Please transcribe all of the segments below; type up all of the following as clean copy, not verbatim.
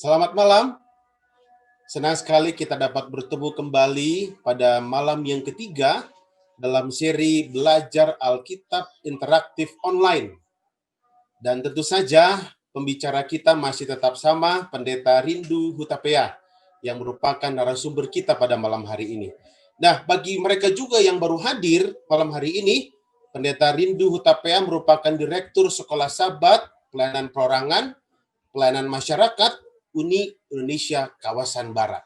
Selamat malam. Senang sekali kita dapat bertemu kembali pada malam yang ketiga dalam seri Belajar Alkitab Interaktif Online. Dan tentu saja pembicara kita masih tetap sama, Pendeta Rindu Hutapea, yang merupakan narasumber kita pada malam hari ini. Nah, bagi mereka juga yang baru hadir malam hari ini, Pendeta Rindu Hutapea merupakan Direktur Sekolah Sabat, Pelayanan Perorangan, Pelayanan Masyarakat, Uni Indonesia Kawasan Barat.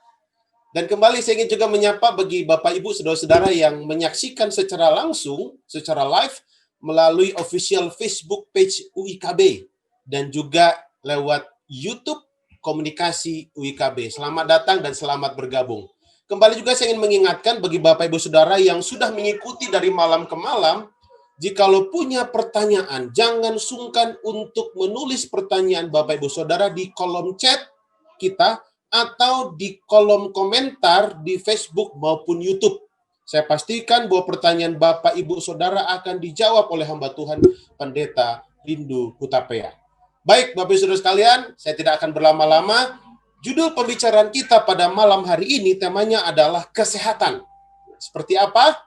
Dan kembali saya ingin juga menyapa bagi Bapak Ibu Saudara-saudara yang menyaksikan secara langsung, secara live melalui official Facebook page UIKB dan juga lewat YouTube Komunikasi UIKB. Selamat datang dan selamat bergabung. Kembali juga saya ingin mengingatkan bagi Bapak Ibu Saudara yang sudah mengikuti dari malam ke malam, jikalau punya pertanyaan, jangan sungkan untuk menulis pertanyaan Bapak Ibu Saudara di kolom chat kita atau di kolom komentar di Facebook maupun YouTube. Saya pastikan bahwa pertanyaan Bapak Ibu Saudara akan dijawab oleh hamba Tuhan Pendeta Rindu Hutapea. Baik, Bapak Ibu Saudara sekalian, saya tidak akan berlama-lama. Judul pembicaraan kita pada malam hari ini temanya adalah kesehatan. Seperti apa?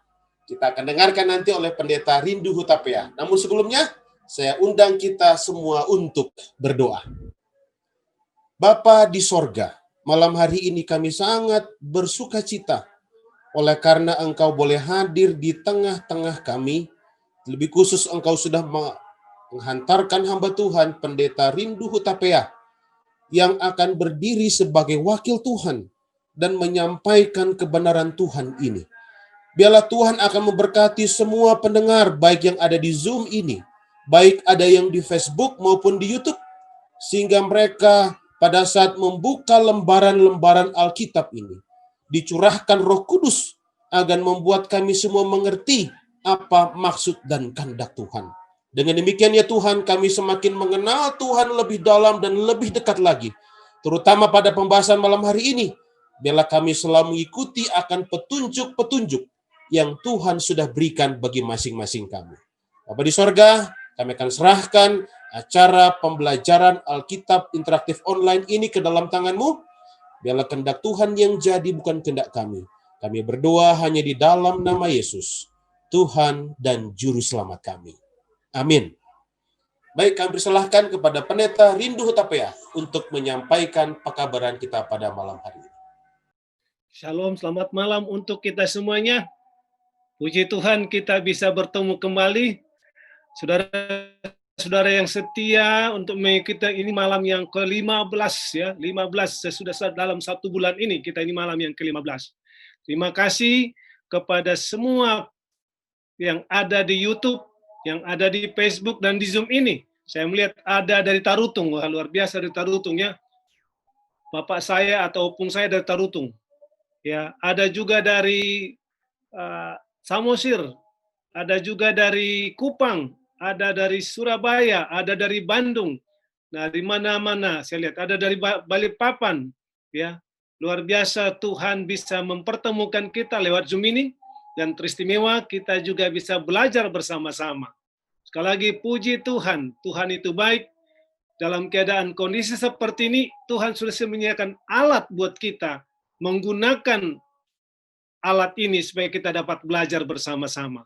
Kita akan dengarkan nanti oleh Pendeta Rindu Hutapea. Namun sebelumnya, saya undang kita semua untuk berdoa. Bapa di sorga, malam hari ini kami sangat bersuka cita oleh karena Engkau boleh hadir di tengah-tengah kami. Lebih khusus Engkau sudah menghantarkan hamba Tuhan Pendeta Rindu Hutapea yang akan berdiri sebagai wakil Tuhan dan menyampaikan kebenaran Tuhan ini. Biarlah Tuhan akan memberkati semua pendengar, baik yang ada di Zoom ini, baik ada yang di Facebook maupun di YouTube, sehingga mereka pada saat membuka lembaran-lembaran Alkitab ini, dicurahkan Roh Kudus agar membuat kami semua mengerti apa maksud dan kehendak Tuhan. Dengan demikian ya Tuhan, kami semakin mengenal Tuhan lebih dalam dan lebih dekat lagi, terutama pada pembahasan malam hari ini. Biarlah kami selalu mengikuti akan petunjuk-petunjuk yang Tuhan sudah berikan bagi masing-masing kami. Bapa di sorga, kami akan serahkan acara pembelajaran Alkitab interaktif online ini ke dalam tangan-Mu. Biarlah kehendak Tuhan yang jadi, bukan kehendak kami. Kami berdoa hanya di dalam nama Yesus, Tuhan dan Juru Selamat kami. Amin. Baik, kami persilahkan kepada Pendeta Rindu Hutapea untuk menyampaikan pekabaran kita pada malam hari ini. Shalom, selamat malam untuk kita semuanya. Puji Tuhan kita bisa bertemu kembali. Saudara-saudara yang setia untuk mengikuti ini malam yang ke-15 ya. 15 sesudah dalam 1 bulan ini kita ini malam yang ke-15. Terima kasih kepada semua yang ada di YouTube, yang ada di Facebook dan di Zoom ini. Saya melihat ada dari Tarutung, wah, luar biasa dari Tarutung ya. Bapak saya atau opung saya dari Tarutung. Ya, ada juga dari Samosir, ada juga dari Kupang, ada dari Surabaya, ada dari Bandung. Nah, di mana-mana saya lihat ada dari Balikpapan, ya. Luar biasa Tuhan bisa mempertemukan kita lewat Zoom ini, dan teristimewa kita juga bisa belajar bersama-sama. Sekali lagi puji Tuhan, Tuhan itu baik. Dalam keadaan kondisi seperti ini, Tuhan sudah menyediakan alat buat kita menggunakan alat ini supaya kita dapat belajar bersama-sama.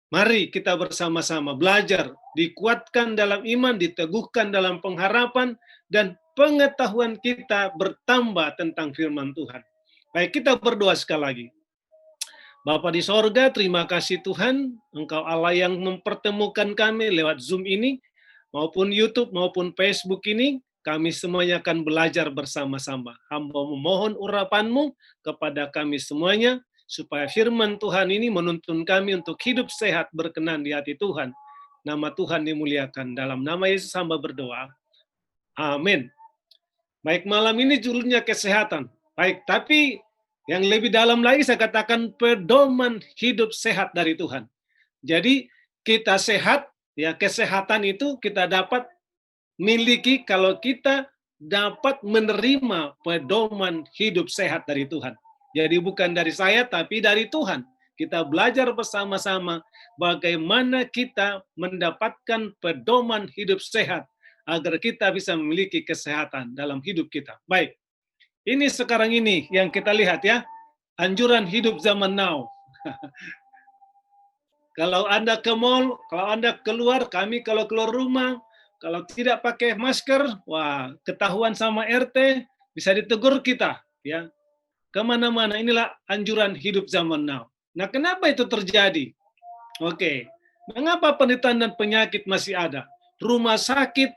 Mari kita bersama-sama belajar, dikuatkan dalam iman, diteguhkan dalam pengharapan, dan pengetahuan kita bertambah tentang firman Tuhan. Baik, kita berdoa sekali lagi. Bapa di sorga, terima kasih Tuhan, Engkau Allah yang mempertemukan kami lewat Zoom ini, maupun YouTube, maupun Facebook ini. Kami semuanya akan belajar bersama-sama. Hamba memohon urapan-Mu kepada kami semuanya, supaya firman Tuhan ini menuntun kami untuk hidup sehat berkenan di hati Tuhan. Nama Tuhan dimuliakan. Dalam nama Yesus hamba berdoa. Amin. Baik, malam ini judulnya kesehatan. Baik, tapi yang lebih dalam lagi saya katakan pedoman hidup sehat dari Tuhan. Jadi kita sehat, ya kesehatan itu kita dapat miliki kalau kita dapat menerima pedoman hidup sehat dari Tuhan. Jadi bukan dari saya, tapi dari Tuhan. Kita belajar bersama-sama bagaimana kita mendapatkan pedoman hidup sehat agar kita bisa memiliki kesehatan dalam hidup kita. Baik, ini sekarang ini yang kita lihat ya, anjuran hidup zaman now. Kalau Anda ke mall, kalau Anda keluar, kami kalau keluar rumah, kalau tidak pakai masker, wah, ketahuan sama RT, bisa ditegur kita, ya. Kemana-mana, inilah anjuran hidup zaman now. Nah, kenapa itu terjadi? Oke, mengapa penderitaan dan penyakit masih ada? Rumah sakit,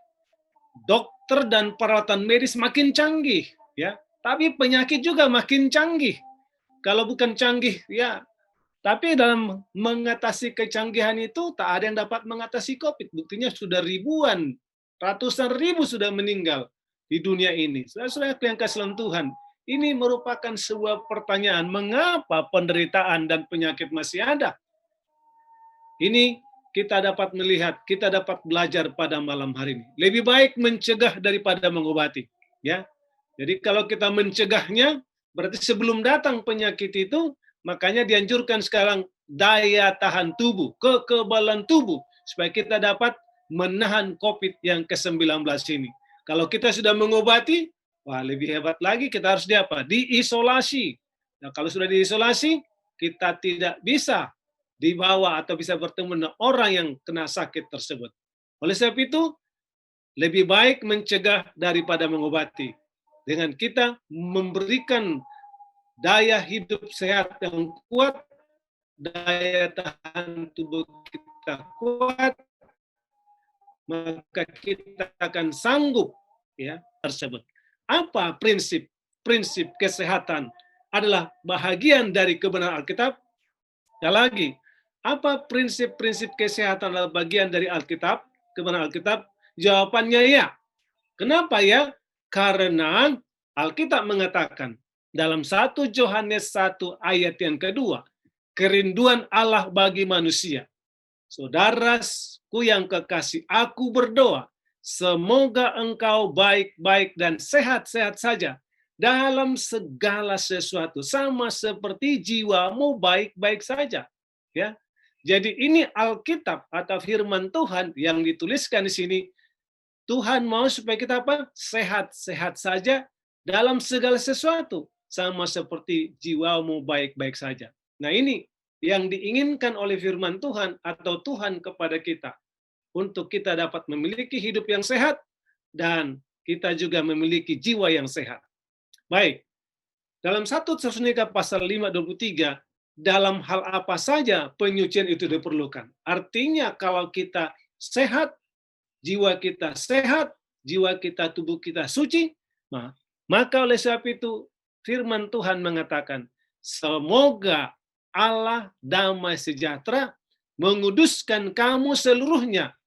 dokter dan peralatan medis makin canggih, ya. Tapi penyakit juga makin canggih. Kalau bukan canggih, ya. Tapi dalam mengatasi kecanggihan itu, tak ada yang dapat mengatasi COVID. Buktinya sudah ribuan, ratusan ribu sudah meninggal di dunia ini. Saudara-saudara yang kasih dalam Tuhan, ini merupakan sebuah pertanyaan, mengapa penderitaan dan penyakit masih ada? Ini kita dapat melihat, kita dapat belajar pada malam hari ini. Lebih baik mencegah daripada mengobati. Ya, jadi kalau kita mencegahnya, berarti sebelum datang penyakit itu, makanya dianjurkan sekarang daya tahan tubuh, kekebalan tubuh, supaya kita dapat menahan COVID yang ke-19 ini. Kalau kita sudah mengobati, wah lebih hebat lagi, kita harus diisolasi. Nah, kalau sudah diisolasi, kita tidak bisa dibawa atau bisa bertemu dengan orang yang kena sakit tersebut. Oleh sebab itu, lebih baik mencegah daripada mengobati. Dengan kita memberikan daya hidup sehat yang kuat, daya tahan tubuh kita kuat, maka kita akan sanggup ya tersebut. Apa prinsip kesehatan adalah bahagian dari kebenaran Alkitab? Sekali lagi, apa prinsip-prinsip kesehatan adalah bagian dari Alkitab, kebenaran Alkitab? Jawabannya ya. Kenapa ya? Karena Alkitab mengatakan dalam 1 Yohanes 1 ayat yang kedua, kerinduan Allah bagi manusia. Saudaraku yang kekasih, aku berdoa, semoga engkau baik-baik dan sehat-sehat saja dalam segala sesuatu, sama seperti jiwamu baik-baik saja. Ya, jadi ini Alkitab atau firman Tuhan yang dituliskan di sini. Tuhan mau supaya kita apa? Sehat-sehat saja dalam segala sesuatu, sama seperti jiwamu baik-baik saja. Nah, ini yang diinginkan oleh firman Tuhan atau Tuhan kepada kita, untuk kita dapat memiliki hidup yang sehat dan kita juga memiliki jiwa yang sehat. Baik, dalam 1 Tesalonika pasal 5:23, dalam hal apa saja penyucian itu diperlukan. Artinya kalau kita sehat, jiwa kita sehat, jiwa kita, tubuh kita suci, maka oleh sebab itu firman Tuhan mengatakan, semoga Allah damai sejahtera menguduskan kamu seluruhnya,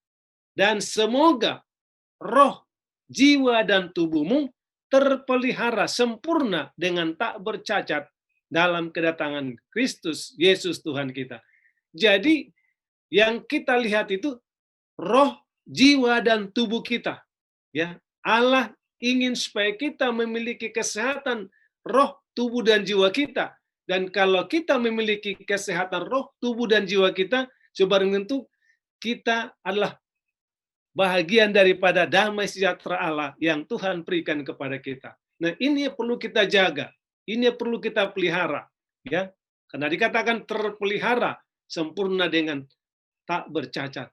dan semoga roh, jiwa, dan tubuhmu terpelihara sempurna dengan tak bercacat dalam kedatangan Kristus Yesus Tuhan kita. Jadi yang kita lihat itu roh, jiwa, dan tubuh kita. Ya, Allah ingin supaya kita memiliki kesehatan roh, tubuh, dan jiwa kita. Dan kalau kita memiliki kesehatan roh, tubuh, dan jiwa kita, coba tentu kita adalah bahagian daripada damai sejahtera Allah yang Tuhan berikan kepada kita. Nah, ini perlu kita jaga, ini perlu kita pelihara, ya. Karena dikatakan terpelihara sempurna dengan tak bercacat.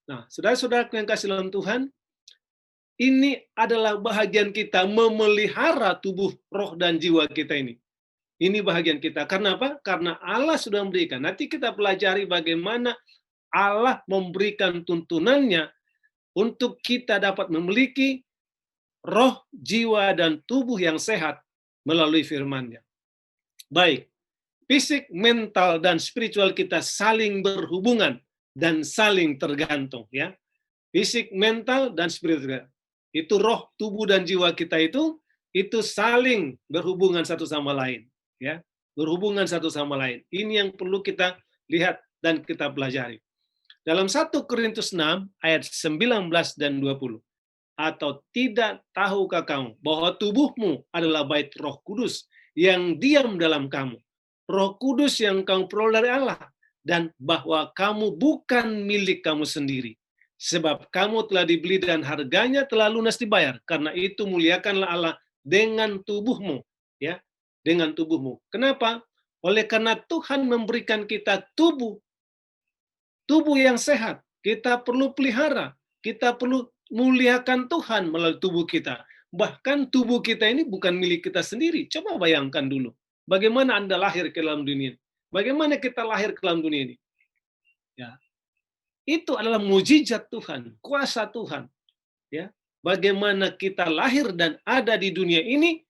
Nah, saudara-saudara yang kasih dalam Tuhan, ini adalah bahagian kita memelihara tubuh, roh, dan jiwa kita ini. Ini bahagian kita. Karena apa? Karena Allah sudah memberikan. Nanti kita pelajari bagaimana Allah memberikan tuntunannya untuk kita dapat memiliki roh, jiwa, dan tubuh yang sehat melalui firman-Nya. Baik, fisik, mental, dan spiritual kita saling berhubungan dan saling tergantung, ya. Fisik, mental, dan spiritual. Itu roh, tubuh, dan jiwa kita itu saling berhubungan satu sama lain, ya. Berhubungan satu sama lain. Ini yang perlu kita lihat dan kita pelajari. Dalam 1 Korintus 6 ayat 19 dan 20. Atau tidak tahukah kamu bahwa tubuhmu adalah bait Roh Kudus yang diam dalam kamu, Roh Kudus yang kamu peroleh dari Allah, dan bahwa kamu bukan milik kamu sendiri, sebab kamu telah dibeli dan harganya telah lunas dibayar. Karena itu muliakanlah Allah dengan tubuhmu, ya, dengan tubuhmu. Kenapa? Oleh karena Tuhan memberikan kita tubuh yang sehat. Kita perlu pelihara, kita perlu muliakan Tuhan melalui tubuh kita. Bahkan tubuh kita ini bukan milik kita sendiri. Coba bayangkan dulu, bagaimana Anda lahir ke dalam dunia ini? Bagaimana kita lahir ke dalam dunia ini? Ya, itu adalah mujizat Tuhan, kuasa Tuhan. Ya, bagaimana kita lahir dan ada di dunia ini,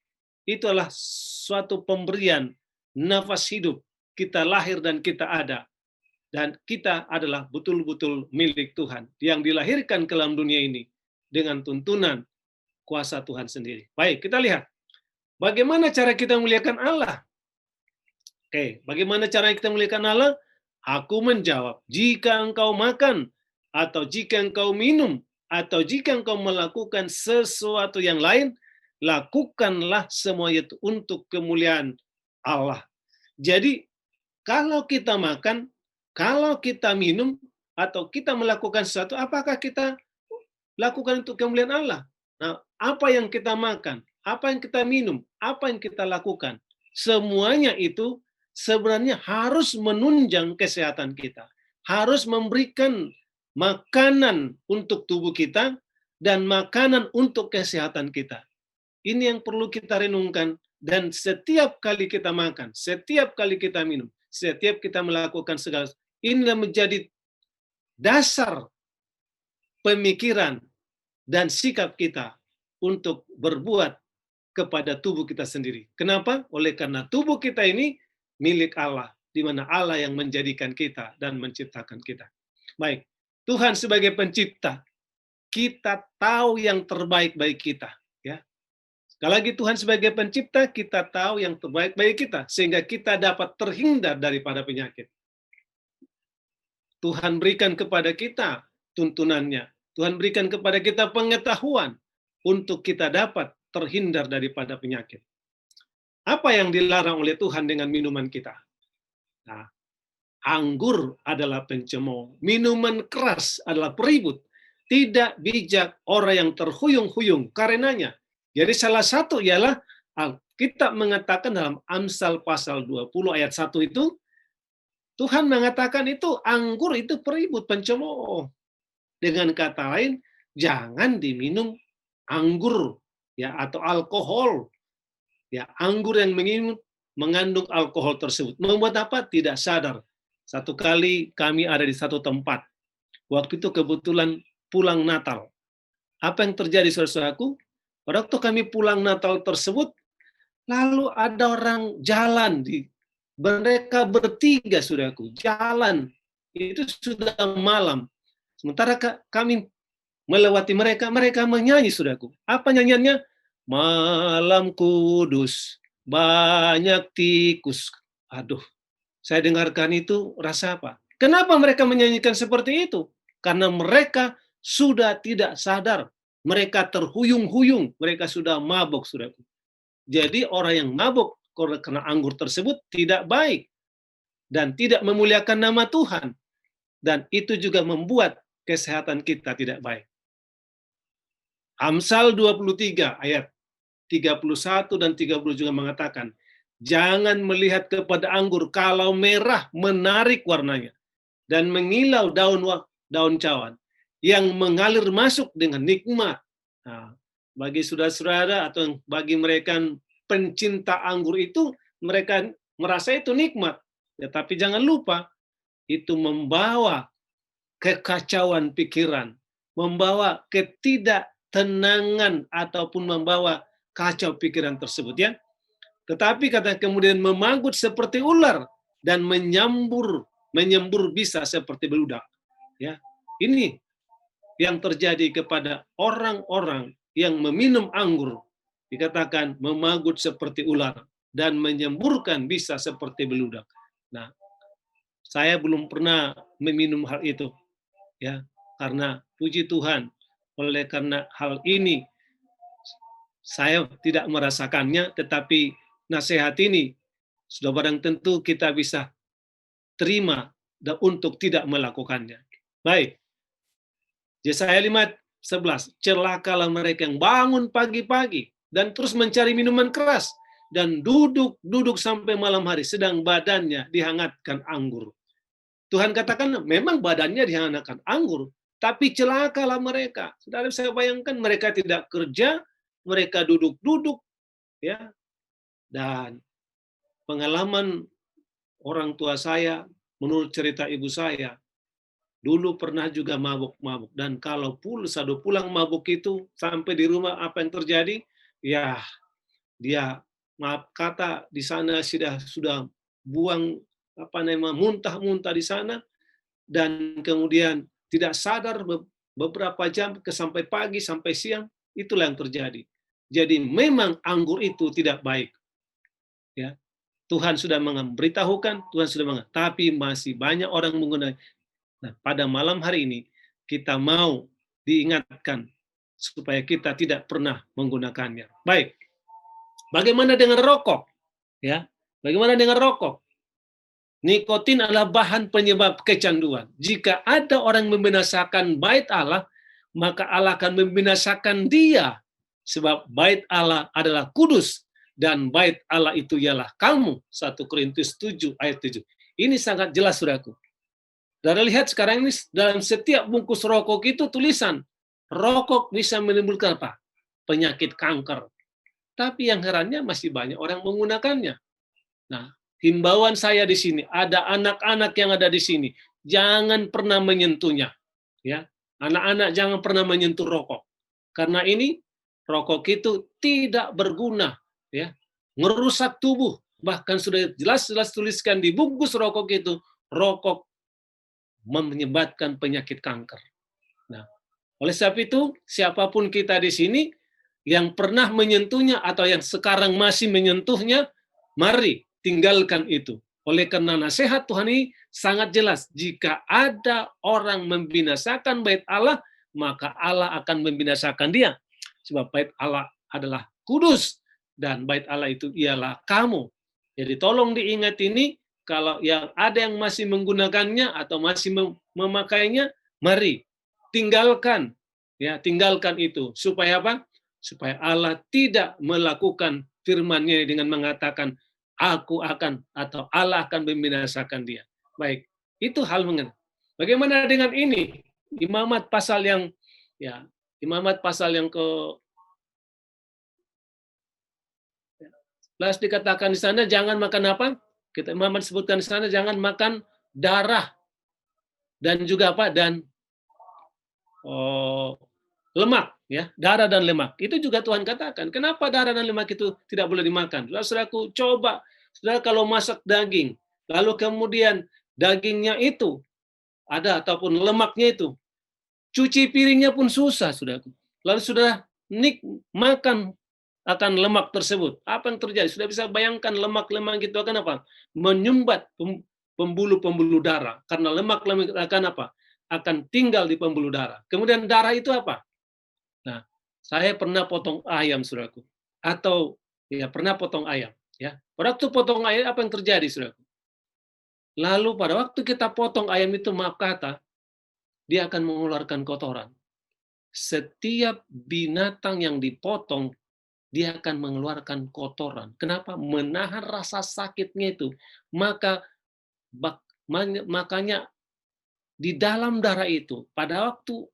itu adalah suatu pemberian nafas hidup. Kita lahir dan kita ada. Dan kita adalah betul-betul milik Tuhan yang dilahirkan ke dalam dunia ini dengan tuntunan kuasa Tuhan sendiri. Baik, kita lihat bagaimana cara kita memuliakan Allah. Oke, bagaimana cara kita memuliakan Allah? Aku menjawab, jika engkau makan, atau jika engkau minum, atau jika engkau melakukan sesuatu yang lain, lakukanlah semua itu untuk kemuliaan Allah. Jadi, kalau kita makan, kalau kita minum, atau kita melakukan sesuatu, apakah kita lakukan untuk kemuliaan Allah? Nah, apa yang kita makan, apa yang kita minum, apa yang kita lakukan, semuanya itu sebenarnya harus menunjang kesehatan kita, harus memberikan makanan untuk tubuh kita dan makanan untuk kesehatan kita. Ini yang perlu kita renungkan, dan setiap kali kita makan, setiap kali kita minum, setiap kita melakukan segala, inilah menjadi dasar pemikiran dan sikap kita untuk berbuat kepada tubuh kita sendiri. Kenapa? Oleh karena tubuh kita ini milik Allah, di mana Allah yang menjadikan kita dan menciptakan kita. Baik, Tuhan sebagai pencipta, kita tahu yang terbaik bagi kita. Ya. Sekali lagi, Tuhan sebagai pencipta, kita tahu yang terbaik bagi kita, sehingga kita dapat terhindar daripada penyakit. Tuhan berikan kepada kita tuntunannya. Tuhan berikan kepada kita pengetahuan untuk kita dapat terhindar daripada penyakit. Apa yang dilarang oleh Tuhan dengan minuman kita? Nah, anggur adalah pencemooh, minuman keras adalah peribut, tidak bijak orang yang terhuyung-huyung karenanya. Jadi salah satu ialah Alkitab mengatakan dalam Amsal pasal 20 ayat 1 itu, Tuhan mengatakan itu anggur itu peribut, pencemooh. Dengan kata lain, jangan diminum anggur ya atau alkohol. Ya, anggur yang mengandung alkohol tersebut. Membuat apa? Tidak sadar. Satu kali kami ada di satu tempat. Waktu itu kebetulan pulang Natal. Apa yang terjadi, saudaraku? Waktu kami pulang Natal tersebut, lalu ada orang jalan mereka bertiga, saudaraku, jalan. Itu sudah malam. Sementara kami melewati mereka, mereka menyanyi, saudaraku. Apa nyanyiannya? Malam kudus, banyak tikus. Aduh, saya dengarkan itu rasa apa? Kenapa mereka menyanyikan seperti itu? Karena mereka sudah tidak sadar. Mereka terhuyung-huyung. Mereka sudah mabuk, saudaraku. Jadi orang yang mabuk karena anggur tersebut tidak baik dan tidak memuliakan nama Tuhan, dan itu juga membuat kesehatan kita tidak baik. Amsal 23 ayat 31 dan 30 juga mengatakan, jangan melihat kepada anggur kalau merah menarik warnanya dan mengilau daun cawan yang mengalir masuk dengan nikmat. Nah, bagi saudara-saudara atau bagi mereka pencinta anggur itu, mereka merasa itu nikmat. Ya, tapi jangan lupa, itu membawa kekacauan pikiran, membawa ketidaktenangan, ataupun membawa kacau pikiran tersebut, ya. Tetapi kata kemudian memanggut seperti ular dan menyembur bisa seperti beludak. Ya, ini yang terjadi kepada orang-orang yang meminum anggur. Dikatakan memagut seperti ular dan menyemburkan bisa seperti beludak. Nah, saya belum pernah meminum hal itu, ya, karena puji Tuhan, oleh karena hal ini saya tidak merasakannya, tetapi nasihat ini sudah barang tentu kita bisa terima dan untuk tidak melakukannya. Baik. Yesaya 5:11, celakalah mereka yang bangun pagi-pagi dan terus mencari minuman keras dan duduk sampai malam hari sedang badannya dihangatkan anggur. Tuhan katakan memang badannya dihangatkan anggur, tapi celakalah mereka. Saudara saya bayangkan mereka tidak kerja, mereka duduk-duduk, ya. Dan pengalaman orang tua saya, menurut cerita ibu saya, dulu pernah juga mabuk-mabuk. Dan kalau pulang mabuk itu, sampai di rumah apa yang terjadi? Ya, dia maaf kata di sana sudah buang muntah-muntah di sana, dan kemudian tidak sadar beberapa jam sampai pagi, sampai siang, itulah yang terjadi. Jadi memang anggur itu tidak baik. Ya, Tuhan sudah memberitahukan, Tuhan sudah mengatakan, tapi masih banyak orang menggunakan. Nah, pada malam hari ini kita mau diingatkan supaya kita tidak pernah menggunakannya. Baik. Bagaimana dengan rokok? Ya, bagaimana dengan rokok? Nikotin adalah bahan penyebab kecanduan. Jika ada orang membinasakan bait Allah, maka Allah akan membinasakan dia. Sebab bait Allah adalah kudus, dan bait Allah itu ialah kamu. 1 Korintus 7 ayat 7. Ini sangat jelas, saudaraku. Saudara lihat sekarang ini dalam setiap bungkus rokok itu tulisan, rokok bisa menimbulkan apa? Penyakit kanker. Tapi yang herannya masih banyak orang menggunakannya. Nah, himbauan saya di sini, ada anak-anak yang ada di sini, jangan pernah menyentuhnya. Ya, anak-anak jangan pernah menyentuh rokok. Karena ini rokok itu tidak berguna, ya, merusak tubuh. Bahkan sudah jelas-jelas tuliskan di bungkus rokok itu, rokok menyebabkan penyakit kanker. Nah, oleh sebab itu, siapapun kita di sini yang pernah menyentuhnya atau yang sekarang masih menyentuhnya, mari tinggalkan itu. Oleh karena nasihat Tuhan ini sangat jelas, jika ada orang membinasakan bait Allah, maka Allah akan membinasakan dia. Sebab bait Allah adalah kudus, dan bait Allah itu ialah kamu. Jadi tolong diingat ini, kalau yang ada yang masih menggunakannya atau masih memakainya, mari tinggalkan, ya, tinggalkan itu. Supaya apa? Supaya Allah tidak melakukan firman-Nya dengan mengatakan aku akan, atau Allah akan membinasakan dia. Baik, itu hal mengenai. Bagaimana dengan ini? Imamat pasal yang ke 11 dikatakan di sana jangan makan apa? Kita Imamat sebutkan di sana jangan makan darah dan juga apa? Dan lemak, ya, darah dan lemak. Itu juga Tuhan katakan. Kenapa darah dan lemak itu tidak boleh dimakan? Saudaraku, coba, saudara kalau masak daging, lalu kemudian dagingnya itu ada ataupun lemaknya itu, cuci piringnya pun susah, saudaraku. Lalu sudah makan akan lemak tersebut. Apa yang terjadi? Sudah bisa bayangkan lemak-lemak itu akan apa? Menyumbat pembuluh-pembuluh darah. Karena lemak-lemak akan apa? Akan tinggal di pembuluh darah. Kemudian darah itu apa? Nah, saya pernah potong ayam, saudaraku. Atau ya pernah potong ayam, ya. Pada waktu potong ayam apa yang terjadi, saudaraku? Lalu pada waktu kita potong ayam itu, maaf kata, dia akan mengeluarkan kotoran. Setiap binatang yang dipotong, dia akan mengeluarkan kotoran. Kenapa? Menahan rasa sakitnya itu. Makanya di dalam darah itu, pada waktu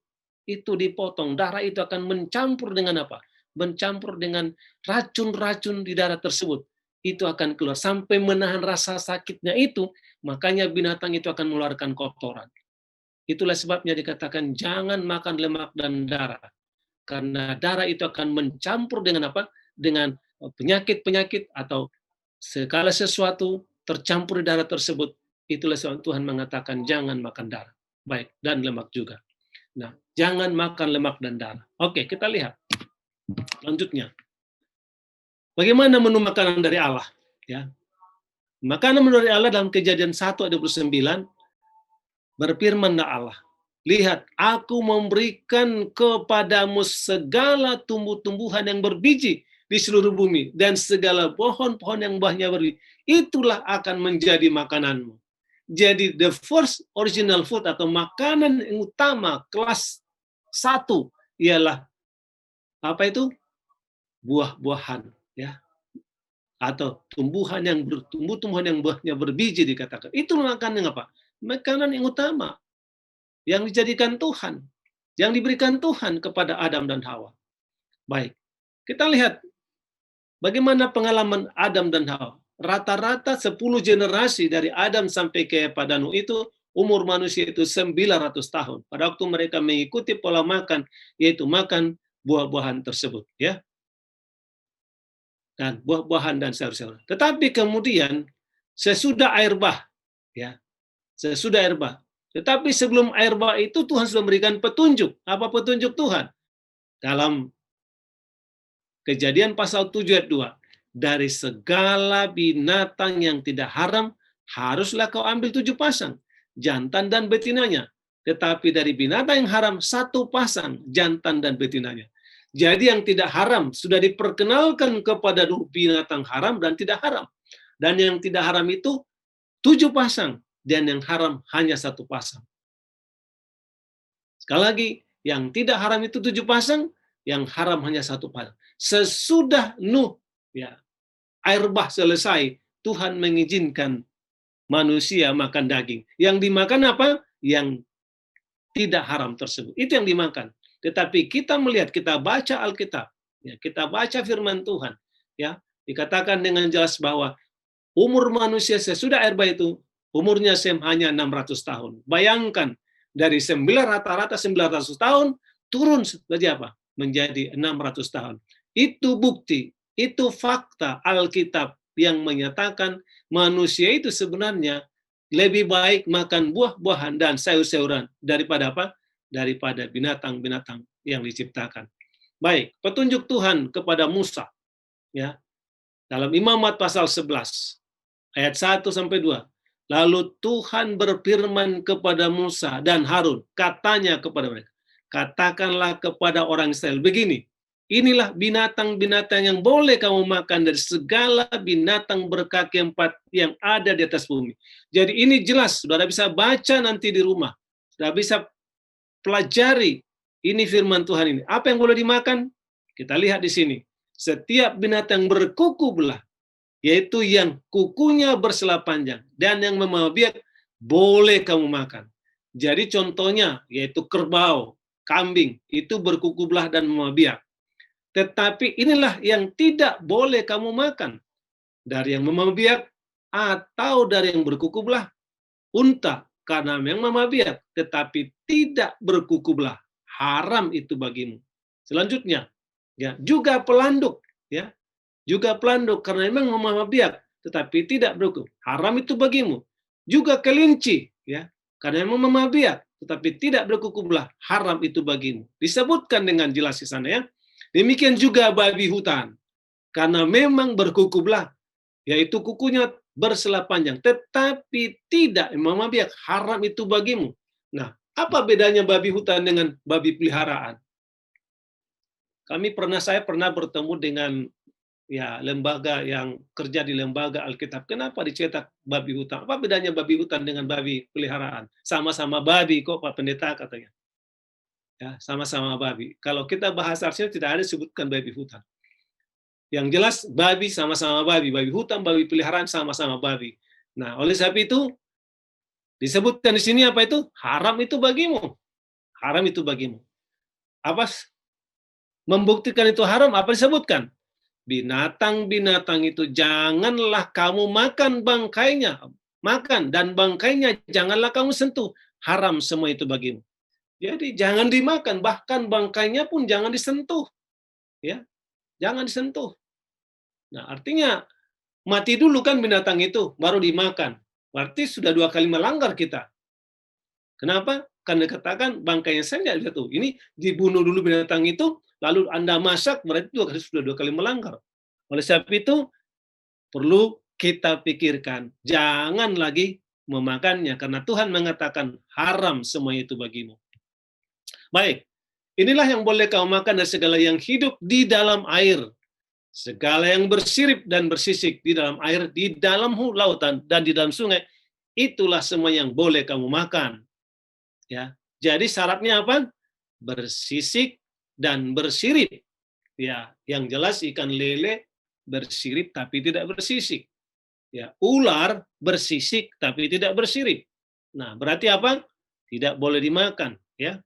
itu dipotong, darah itu akan mencampur dengan apa? Mencampur dengan racun-racun di darah tersebut. Itu akan keluar sampai menahan rasa sakitnya itu, makanya binatang itu akan mengeluarkan kotoran. Itulah sebabnya dikatakan jangan makan lemak dan darah. Karena darah itu akan mencampur dengan apa? Dengan penyakit-penyakit atau segala sesuatu tercampur di darah tersebut. Itulah sebab Tuhan mengatakan jangan makan darah. Baik, dan lemak juga. Nah, jangan makan lemak dan darah. Oke, kita lihat. Lanjutnya. Bagaimana menu makanan dari Allah? Ya. Makanan dari Allah dalam Kejadian 1 ayat 29, berfirman Allah, lihat, aku memberikan kepadamu segala tumbuh-tumbuhan yang berbiji di seluruh bumi, dan segala pohon-pohon yang buahnya berbiji. Itulah akan menjadi makananmu. Jadi the first original food atau makanan yang utama, kelas satu ialah apa itu? Buah-buahan, ya, atau tumbuhan yang buahnya berbiji dikatakan. Itu makanan yang apa? Makanan yang utama, yang dijadikan Tuhan, yang diberikan Tuhan kepada Adam dan Hawa. Baik, kita lihat bagaimana pengalaman Adam dan Hawa. Rata-rata 10 generasi dari Adam sampai kepada Nuh itu umur manusia itu 900 tahun. Pada waktu mereka mengikuti pola makan, yaitu makan buah-buahan tersebut, ya. Dan buah-buahan dan sayur-sayuran. Tetapi kemudian sesudah air bah, ya, sesudah air bah. Tetapi sebelum air bah itu Tuhan sudah memberikan petunjuk. Apa petunjuk Tuhan? Dalam Kejadian pasal 7 ayat 2. Dari segala binatang yang tidak haram, haruslah kau ambil 7 pasang, jantan dan betinanya. Tetapi dari binatang yang haram, 1 pasang, jantan dan betinanya. Jadi yang tidak haram sudah diperkenalkan kepada binatang haram dan tidak haram. Dan yang tidak haram itu 7 pasang, dan yang haram hanya 1 pasang. Sekali lagi, yang tidak haram itu 7 pasang, yang haram hanya 1 pasang. Sesudah Nuh, ya, air bah selesai, Tuhan mengizinkan manusia makan daging. Yang dimakan apa? Yang tidak haram tersebut. Itu yang dimakan. Tetapi kita melihat, kita baca Alkitab, ya, kita baca firman Tuhan, ya, dikatakan dengan jelas bahwa umur manusia sesudah air bah itu umurnya hanya 600 tahun. Bayangkan dari rata-rata 900 tahun turun menjadi apa? Menjadi 600 tahun. Itu bukti, itu fakta Alkitab yang menyatakan manusia itu sebenarnya lebih baik makan buah-buahan dan sayur-sayuran daripada apa? Daripada binatang-binatang yang diciptakan. Baik, petunjuk Tuhan kepada Musa, ya. Dalam Imamat pasal 11 ayat 1 sampai 2. Lalu Tuhan berfirman kepada Musa dan Harun, katanya kepada mereka, katakanlah kepada orang Israel begini, inilah binatang-binatang yang boleh kamu makan dari segala binatang berkaki 4 yang ada di atas bumi. Jadi ini jelas, saudara bisa baca nanti di rumah. Saudara bisa pelajari ini firman Tuhan ini. Apa yang boleh dimakan? Kita lihat di sini. Setiap binatang berkuku belah, yaitu yang kukunya bersela panjang dan yang membawa biak, boleh kamu makan. Jadi contohnya yaitu kerbau, kambing, itu berkuku belah dan membawa biak. Tetapi inilah yang tidak boleh kamu makan. Dari yang membawa biak atau dari yang berkuku belah. Unta, karena yang membawa biak, tetapi tidak berkuku belah. Haram itu bagimu. Selanjutnya, ya, juga pelanduk, ya. Juga pelanduk karena memang membawa biak, tetapi tidak berkuku. Haram itu bagimu. Juga kelinci, ya, karena memang membawa biak, tetapi tidak berkuku belah. Haram itu bagimu. Disebutkan dengan jelas di sana, ya. Demikian juga babi hutan, karena memang berkuku belah, yaitu kukunya bersela panjang, tetapi tidak membawa biak. Haram itu bagimu. Nah, apa bedanya babi hutan dengan babi peliharaan? Saya pernah bertemu dengan, ya, lembaga yang kerja di lembaga Alkitab. Kenapa dicetak babi hutan? Apa bedanya babi hutan dengan babi peliharaan? Sama-sama babi kok, Pak Pendeta, katanya. Ya, sama-sama babi. Kalau kita bahas artinya tidak ada disebutkan babi hutan. Yang jelas babi sama-sama babi. Babi hutan, babi peliharaan sama-sama babi. Nah, oleh sebab itu disebutkan di sini apa itu? Haram itu bagimu. Haram itu bagimu. Apa membuktikan itu haram? Apa disebutkan? Binatang-binatang itu janganlah kamu makan bangkainya. Makan dan bangkainya janganlah kamu sentuh. Haram semua itu bagimu. Jadi jangan dimakan, bahkan bangkainya pun jangan disentuh. Ya, jangan disentuh. Nah, artinya mati dulu kan binatang itu, baru dimakan. Berarti sudah 2 kali melanggar kita. Kenapa? Karena katakan bangkainya saya nggak bisa tuh. Ini dibunuh dulu binatang itu, lalu Anda masak, berarti sudah 2 kali melanggar. Oleh sebab itu, perlu kita pikirkan. Jangan lagi memakannya, karena Tuhan mengatakan haram semua itu bagimu. Baik, inilah yang boleh kau makan dari segala yang hidup di dalam air. Segala yang bersirip dan bersisik di dalam air, di dalam lautan, dan di dalam sungai, itulah semua yang boleh kamu makan. Ya, jadi syaratnya apa? bersisik, dan bersirip. Ya, yang jelas ikan lele bersirip tapi tidak bersisik. Ya, ular bersisik tapi tidak bersirip. Nah, berarti apa? Tidak boleh dimakan, ya.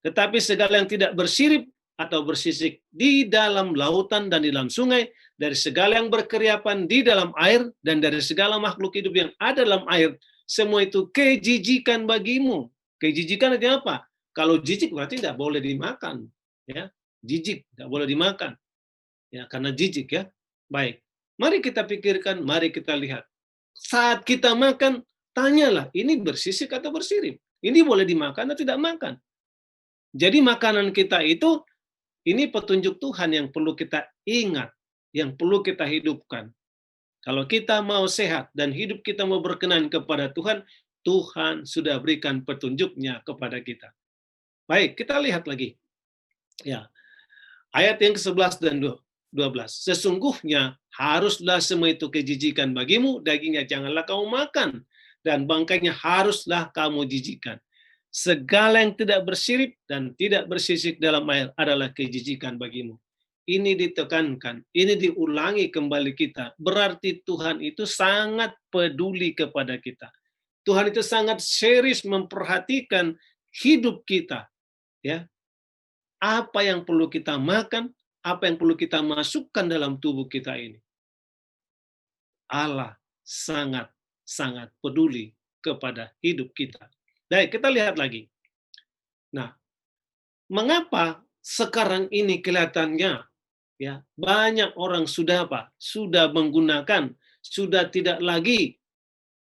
Tetapi segala yang tidak bersirip atau bersisik di dalam lautan dan di dalam sungai, dari segala yang berkeriapan di dalam air dan dari segala makhluk hidup yang ada dalam air, semua itu kejijikan bagimu. Kejijikan itu apa? Kalau jijik berarti tidak boleh dimakan, ya. Jijik tidak boleh dimakan. Ya, karena jijik, ya. Baik. Mari kita pikirkan, mari kita lihat. Saat kita makan, tanyalah, ini bersisik atau bersirip? Ini boleh dimakan atau tidak makan? Jadi makanan kita itu, ini petunjuk Tuhan yang perlu kita ingat, yang perlu kita hidupkan. Kalau kita mau sehat dan hidup kita mau berkenan kepada Tuhan, Tuhan sudah berikan petunjuknya kepada kita. Baik, kita lihat lagi. Ya, ayat yang ke-11 dan 12. Sesungguhnya haruslah semua itu kejijikan bagimu, dagingnya janganlah kamu makan, dan bangkainya haruslah kamu jijikan. Segala yang tidak bersirip dan tidak bersisik dalam air adalah kejijikan bagimu. Ini ditekankan, ini diulangi kembali kita. Berarti Tuhan itu sangat peduli kepada kita. Tuhan itu sangat serius memperhatikan hidup kita, ya. Apa yang perlu kita makan, apa yang perlu kita masukkan dalam tubuh kita ini. Allah sangat peduli kepada hidup kita. Baik, kita lihat lagi. Nah, mengapa sekarang ini kelihatannya, ya, banyak orang sudah apa? Sudah menggunakan, sudah tidak lagi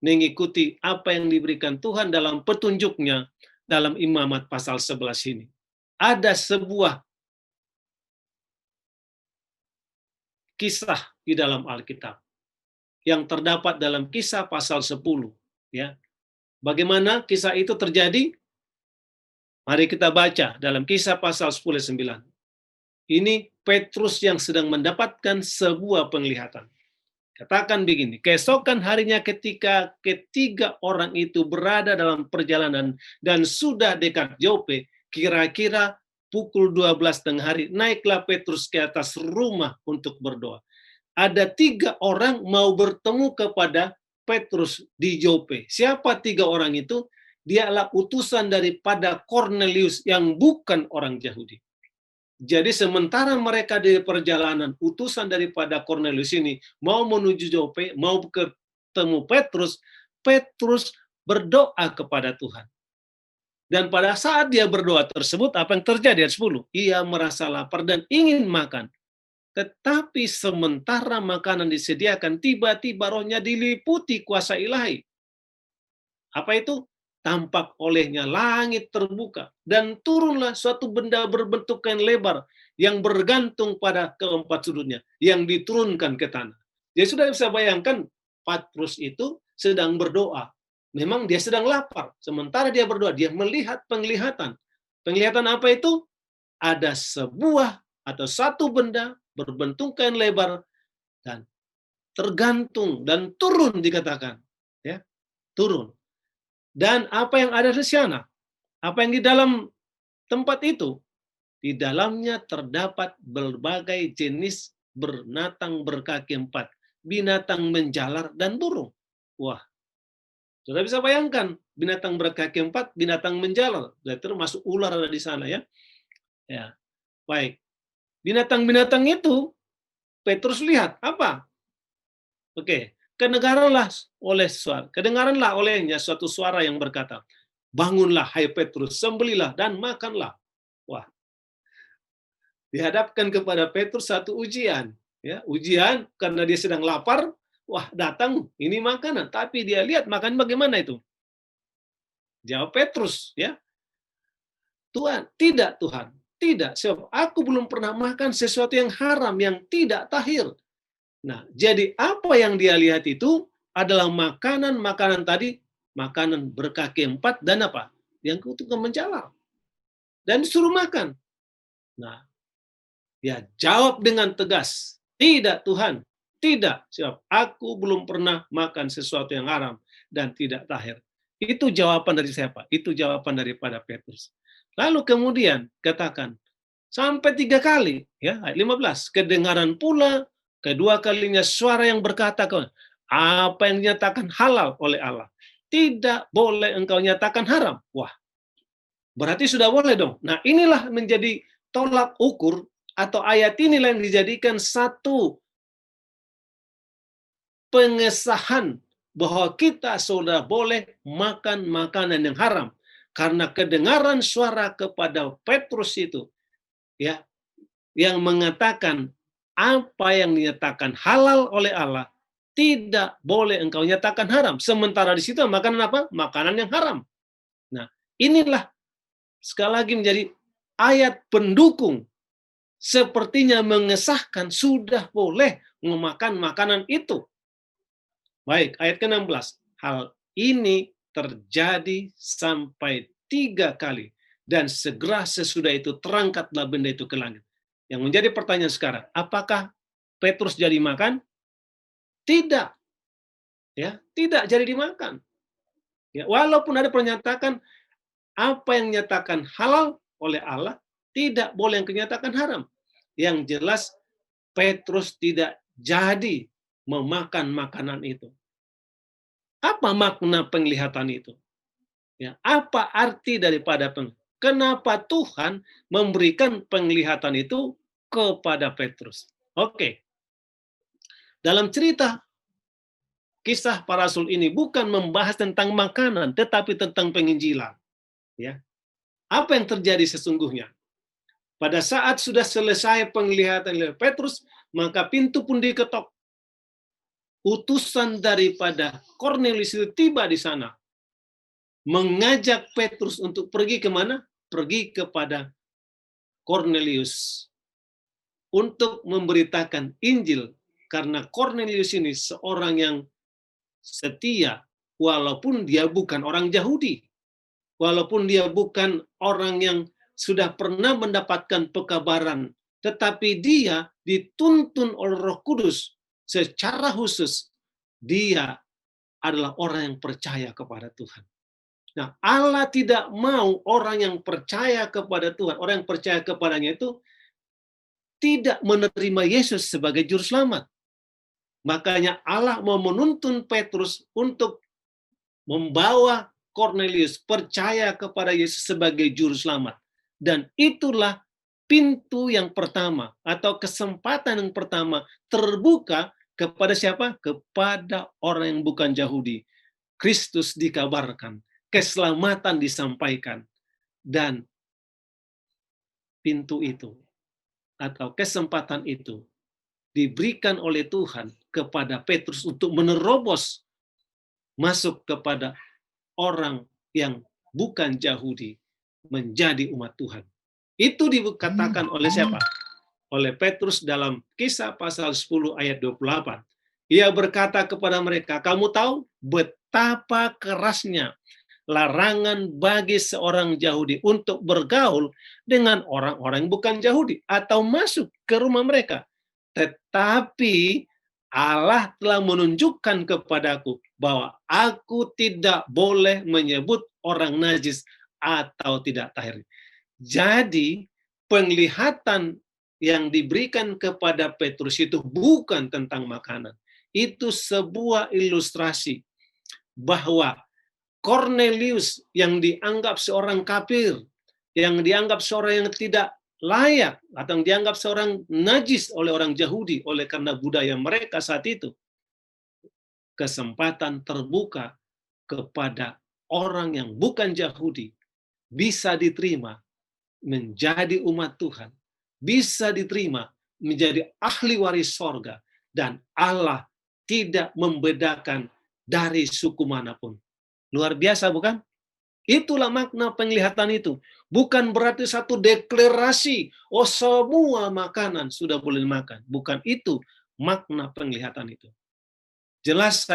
mengikuti apa yang diberikan Tuhan dalam petunjuknya dalam Imamat pasal 11 ini. Ada sebuah kisah di dalam Alkitab yang terdapat dalam Kisah pasal 10, ya. Bagaimana kisah itu terjadi? Mari kita baca dalam Kisah pasal 10 ayat 9. Ini Petrus yang sedang mendapatkan sebuah penglihatan. Katakan begini, keesokan harinya ketika ketiga orang itu berada dalam perjalanan dan sudah dekat Yope, kira-kira pukul 12 tengah hari, naiklah Petrus ke atas rumah untuk berdoa. Ada 3 orang mau bertemu kepada Petrus di Yope. Siapa 3 orang itu? Dia adalah utusan daripada Cornelius yang bukan orang Yahudi. Jadi sementara mereka di perjalanan, utusan daripada Cornelius ini mau menuju Yope, mau ketemu Petrus, Petrus berdoa kepada Tuhan. Dan pada saat dia berdoa tersebut, apa yang terjadi? Ayat 10. Ia merasa lapar dan ingin makan. Tetapi sementara makanan disediakan, tiba-tiba rohnya diliputi kuasa ilahi. Apa itu? Tampak olehnya langit terbuka, dan turunlah suatu benda berbentuk kain lebar yang bergantung pada keempat sudutnya, yang diturunkan ke tanah. Jadi sudah bisa bayangkan, Petrus itu sedang berdoa. Memang dia sedang lapar. Sementara dia berdoa, dia melihat penglihatan. Penglihatan apa itu? Ada sebuah atau satu benda berbentuk kain lebar dan tergantung dan turun dikatakan, ya, turun. Dan apa yang ada di sana? Apa yang di dalam tempat itu? Di dalamnya terdapat berbagai jenis binatang berkaki 4, binatang menjalar dan burung. Wah, sudah bisa bayangkan, binatang berkaki 4, binatang menjalar, termasuk ular ada di sana, ya. Ya, baik. Binatang-binatang itu Petrus lihat apa? Oke, kedengaranlah olehnya suatu suara yang berkata, bangunlah hai Petrus, sembelilah dan makanlah. Wah, dihadapkan kepada Petrus satu ujian, ya, ujian karena dia sedang lapar. Wah, datang ini makanan, tapi dia lihat makan bagaimana itu? Jawab Petrus, ya, Tuhan, tidak Tuhan, tidak, sebab aku belum pernah makan sesuatu yang haram, yang tidak tahir. Nah, jadi apa yang dia lihat itu adalah makanan tadi, makanan berkaki 4 dan apa? Yang tukang menjalar. Dan disuruh makan. Nah, dia jawab dengan tegas, tidak Tuhan, tidak, sebab aku belum pernah makan sesuatu yang haram dan tidak tahir. Itu jawaban dari siapa? Itu jawaban daripada Petrus. Lalu kemudian katakan, sampai 3 kali, ya, ayat 15. Kedengaran pula kedua kalinya suara yang berkata, apa yang dinyatakan halal oleh Allah, tidak boleh engkau nyatakan haram. Wah, berarti sudah boleh dong. Nah, inilah menjadi tolak ukur, atau ayat inilah yang dijadikan satu pengesahan bahwa kita sudah boleh makan makanan yang haram. Karena kedengaran suara kepada Petrus itu, ya, yang mengatakan apa yang dinyatakan halal oleh Allah tidak boleh engkau nyatakan haram. Sementara di situ makanan apa? Makanan yang haram. Nah, inilah sekali lagi menjadi ayat pendukung, sepertinya mengesahkan sudah boleh memakan makanan itu. Baik, ayat ke-16. Hal ini terjadi sampai 3 kali, dan segera sesudah itu terangkatlah benda itu ke langit. Yang menjadi pertanyaan sekarang, apakah Petrus jadi makan? Tidak, ya, tidak jadi dimakan. Ya, walaupun ada pernyataan apa yang dinyatakan halal oleh Allah tidak boleh yang dinyatakan haram. Yang jelas Petrus tidak jadi memakan makanan itu. Apa makna penglihatan itu? Ya, apa arti daripada kenapa Tuhan memberikan penglihatan itu kepada Petrus? Oke. Dalam cerita kisah para rasul ini bukan membahas tentang makanan, tetapi tentang penginjilan. Ya. Apa yang terjadi sesungguhnya? Pada saat sudah selesai penglihatan oleh Petrus, maka pintu pun diketok. Utusan daripada Kornelius itu tiba di sana, mengajak Petrus untuk pergi kemana? Pergi kepada Kornelius untuk memberitakan Injil, karena Kornelius ini seorang yang setia, walaupun dia bukan orang Yahudi, walaupun dia bukan orang yang sudah pernah mendapatkan pekabaran, tetapi dia dituntun oleh Roh Kudus secara khusus. Dia adalah orang yang percaya kepada Tuhan. Nah, Allah tidak mau orang yang percaya kepada Tuhan, orang yang percaya kepadanya itu tidak menerima Yesus sebagai juru selamat. Makanya Allah mau menuntun Petrus untuk membawa Kornelius percaya kepada Yesus sebagai juru selamat. Dan itulah pintu yang pertama atau kesempatan yang pertama terbuka kepada siapa? Kepada orang yang bukan Yahudi. Kristus dikabarkan, keselamatan disampaikan, dan pintu itu atau kesempatan itu diberikan oleh Tuhan kepada Petrus untuk menerobos masuk kepada orang yang bukan Yahudi menjadi umat Tuhan. Itu dikatakan oleh siapa? Oleh Petrus dalam Kisah pasal 10 ayat 28. Ia berkata kepada mereka, kamu tahu betapa kerasnya larangan bagi seorang Yahudi untuk bergaul dengan orang-orang yang bukan Yahudi atau masuk ke rumah mereka. Tetapi Allah telah menunjukkan kepadaku bahwa aku tidak boleh menyebut orang najis atau tidak tahir. Jadi penglihatan yang diberikan kepada Petrus itu bukan tentang makanan. Itu sebuah ilustrasi bahwa Kornelius yang dianggap seorang kafir, yang dianggap seorang yang tidak layak, atau yang dianggap seorang najis oleh orang Yahudi, oleh karena budaya mereka saat itu, kesempatan terbuka kepada orang yang bukan Yahudi bisa diterima menjadi umat Tuhan, bisa diterima menjadi ahli waris sorga, dan Allah tidak membedakan dari suku manapun. Luar biasa, bukan? Itulah makna penglihatan itu. Bukan berarti satu deklarasi, oh semua makanan sudah boleh dimakan. Bukan itu makna penglihatan itu. Jelas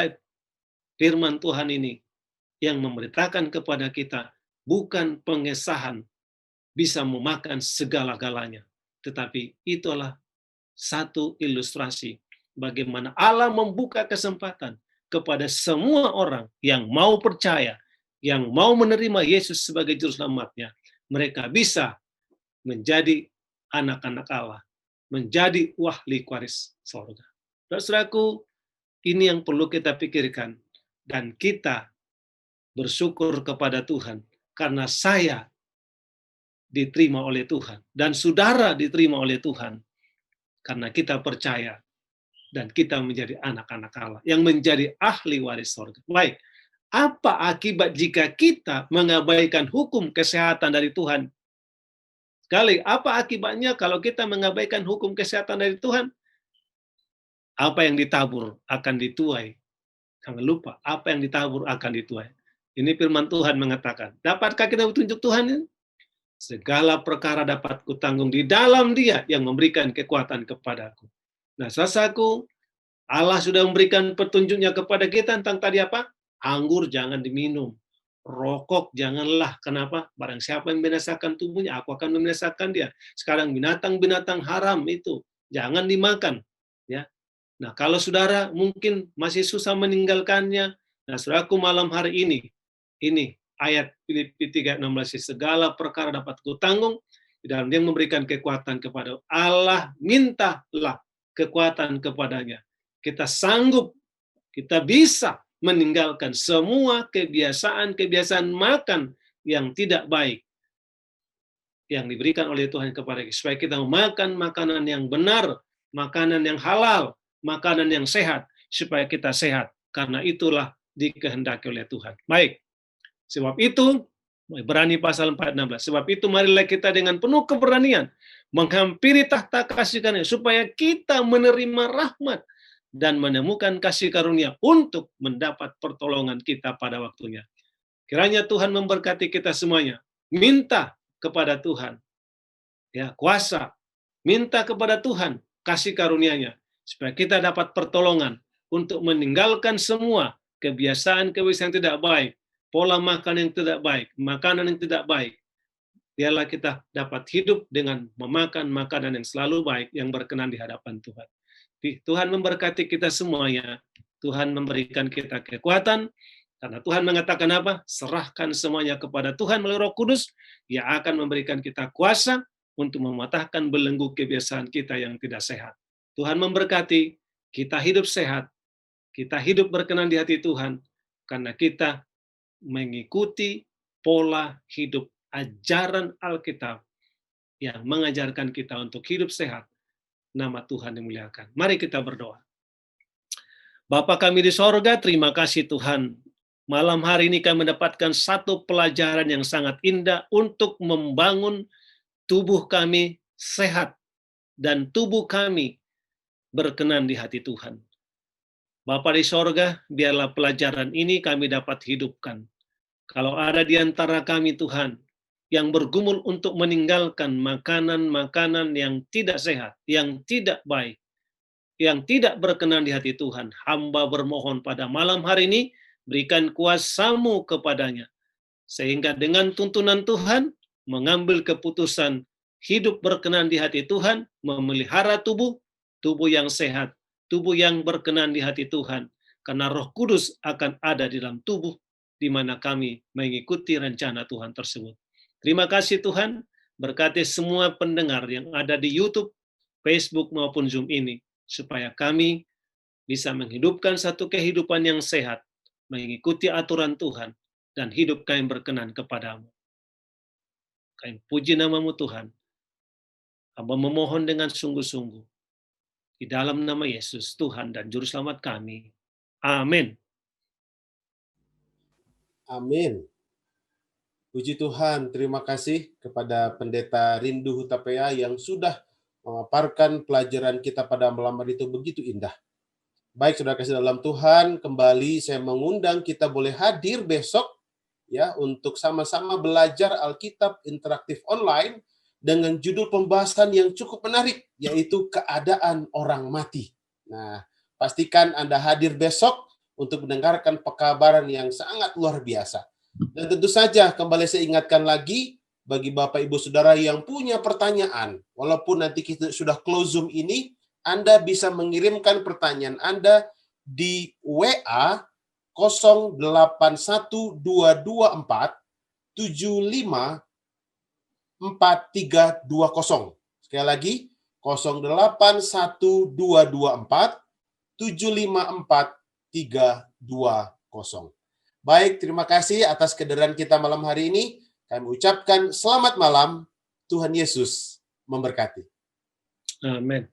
firman Tuhan ini yang memberitakan kepada kita bukan pengesahan bisa memakan segala-galanya. Tetapi itulah satu ilustrasi bagaimana Allah membuka kesempatan kepada semua orang yang mau percaya, yang mau menerima Yesus sebagai juru selamatnya, mereka bisa menjadi anak-anak Allah, menjadi ahli waris sorga. Saudaraku, ini yang perlu kita pikirkan, dan kita bersyukur kepada Tuhan karena saya diterima oleh Tuhan dan saudara diterima oleh Tuhan karena kita percaya dan kita menjadi anak-anak Allah yang menjadi ahli waris sorga. Baik, apa akibat jika kita mengabaikan hukum kesehatan dari Tuhan? Sekali, apa akibatnya kalau kita mengabaikan hukum kesehatan dari Tuhan? Apa yang ditabur akan dituai. Jangan lupa, apa yang ditabur akan dituai. Ini firman Tuhan mengatakan. Dapatkah kita petunjuk Tuhan? Segala perkara dapat kutanggung di dalam Dia yang memberikan kekuatan kepadaku. Nah, saudaraku, Allah sudah memberikan petunjuknya kepada kita tentang tadi apa? Anggur jangan diminum. Rokok janganlah. Kenapa? Barang siapa yang membinasakan tubuhnya, aku akan membinasakan dia. Sekarang binatang-binatang haram itu jangan dimakan. Ya. Nah, kalau saudara mungkin masih susah meninggalkannya, nah saudaraku malam hari ini ayat Filipi 3:16, segala perkara dapat kutanggung di dalam Dia memberikan kekuatan kepada Allah, mintalah kekuatan kepadanya. Kita sanggup, kita bisa meninggalkan semua kebiasaan-kebiasaan makan yang tidak baik yang diberikan oleh Tuhan kepada kita, supaya kita makan makanan yang benar, makanan yang halal, makanan yang sehat, supaya kita sehat, karena itulah dikehendaki oleh Tuhan. Baik, sebab itu, Ibrani pasal 4:16, sebab itu marilah kita dengan penuh keberanian menghampiri tahta kasih karunia, supaya kita menerima rahmat dan menemukan kasih karunia untuk mendapat pertolongan kita pada waktunya. Kiranya Tuhan memberkati kita semuanya. Minta kepada Tuhan ya kuasa, minta kepada Tuhan kasih karunia-Nya supaya kita dapat pertolongan untuk meninggalkan semua kebiasaan-kebiasaan yang tidak baik, pola makan yang tidak baik, makanan yang tidak baik. Biarlah kita dapat hidup dengan memakan makanan yang selalu baik, yang berkenan di hadapan Tuhan. Tuhan memberkati kita semuanya. Tuhan memberikan kita kekuatan, karena Tuhan mengatakan apa? Serahkan semuanya kepada Tuhan melalui Roh Kudus, Ia akan memberikan kita kuasa untuk mematahkan belenggu kebiasaan kita yang tidak sehat. Tuhan memberkati, kita hidup sehat, kita hidup berkenan di hati Tuhan, karena kita mengikuti pola hidup ajaran Alkitab yang mengajarkan kita untuk hidup sehat. Nama Tuhan dimuliakan. Mari kita berdoa. Bapa kami di sorga, terima kasih Tuhan. Malam hari ini kami mendapatkan satu pelajaran yang sangat indah untuk membangun tubuh kami sehat dan tubuh kami berkenan di hati Tuhan. Bapa di sorga, biarlah pelajaran ini kami dapat hidupkan. Kalau ada di antara kami Tuhan, yang bergumul untuk meninggalkan makanan-makanan yang tidak sehat, yang tidak baik, yang tidak berkenan di hati Tuhan, hamba bermohon pada malam hari ini, berikan kuasa-Mu kepadanya, sehingga dengan tuntunan Tuhan, mengambil keputusan hidup berkenan di hati Tuhan, memelihara tubuh yang sehat, tubuh yang berkenan di hati Tuhan, karena Roh Kudus akan ada di dalam tubuh, di mana kami mengikuti rencana Tuhan tersebut. Terima kasih Tuhan, berkati semua pendengar yang ada di YouTube, Facebook maupun Zoom ini, supaya kami bisa menghidupkan satu kehidupan yang sehat, mengikuti aturan Tuhan, dan hidup kami berkenan kepadamu. Kami puji nama-Mu Tuhan. Hamba memohon dengan sungguh-sungguh. Di dalam nama Yesus, Tuhan dan Juru Selamat kami. Amin. Amin. Puji Tuhan, terima kasih kepada Pendeta Rindu Hutapea yang sudah memaparkan pelajaran kita pada malam hari itu begitu indah. Baik, saudara kasih dalam Tuhan, kembali saya mengundang kita boleh hadir besok ya untuk sama-sama belajar Alkitab interaktif online dengan judul pembahasan yang cukup menarik, yaitu keadaan orang mati. Nah, pastikan Anda hadir besok untuk mendengarkan pekabaran yang sangat luar biasa. Dan tentu saja kembali saya ingatkan lagi bagi Bapak Ibu Saudara yang punya pertanyaan, walaupun nanti kita sudah close Zoom ini, Anda bisa mengirimkan pertanyaan Anda di WA 081224 75 7320. Sekali lagi, 081224 754 320. Baik, terima kasih atas kehadiran kita malam hari ini. Kami ucapkan selamat malam. Tuhan Yesus memberkati. Amin.